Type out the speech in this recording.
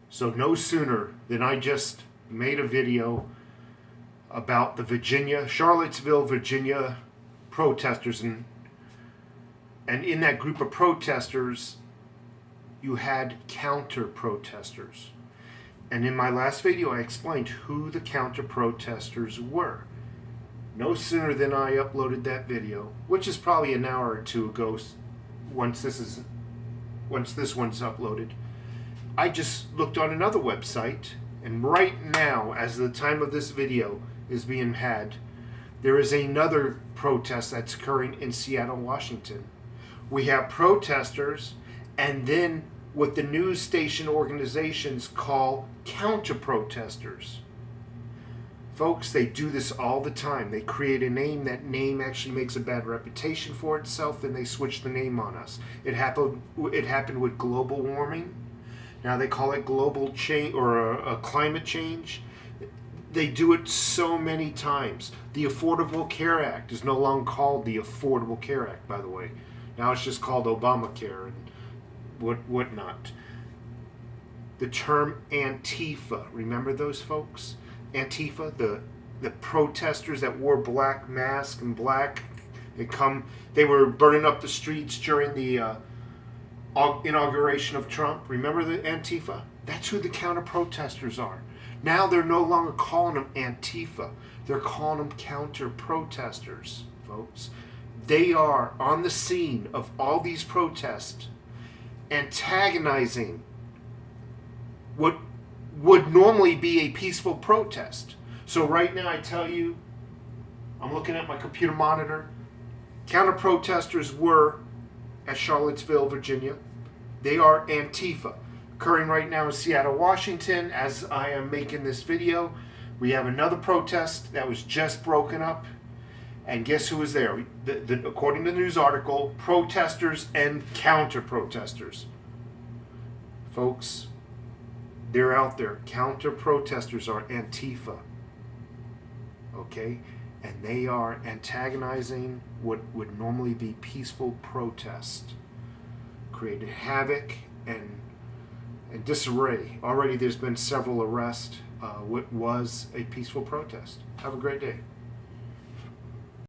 So no sooner than I just made a video about the Charlottesville, Virginia protesters, and in that group of protesters, you had counter protesters. And in my last video, I explained who the counter protesters were. No sooner than I uploaded that video, which is probably an hour or two ago, once this one's uploaded, I just looked on another website, and right now, as the time of this video is being had, there is another protest that's occurring in Seattle, Washington. We have protesters, and then what the news station organizations call counter-protesters. Folks, they do this all the time. They create a name. That name actually makes a bad reputation for itself, and they switch the name on us. It happened with global warming. Now they call it global change or a climate change. They do it so many times. The Affordable Care Act is no longer called the Affordable Care Act, by the way. Now it's just called Obamacare and whatnot. The term Antifa, remember those folks? Antifa, the protesters that wore black masks and black. They were burning up the streets during the inauguration of Trump. Remember the Antifa? That's who the counter protesters are. Now they're no longer calling them Antifa. They're calling them counter protesters, folks. They are on the scene of all these protests, antagonizing what would normally be a peaceful protest. So right now I tell you, I'm looking at my computer monitor, counter protesters were at Charlottesville, Virginia. They are Antifa. Occurring right now in Seattle, Washington, as I am making this video. We have another protest that was just broken up. And guess who was there? According to the news article, protesters and counter-protesters. Folks, they're out there. Counter-protesters are Antifa. Okay? And they are antagonizing what would normally be peaceful protest. Created havoc and disarray. Already there's been several arrests. What was a peaceful protest. Have a great day.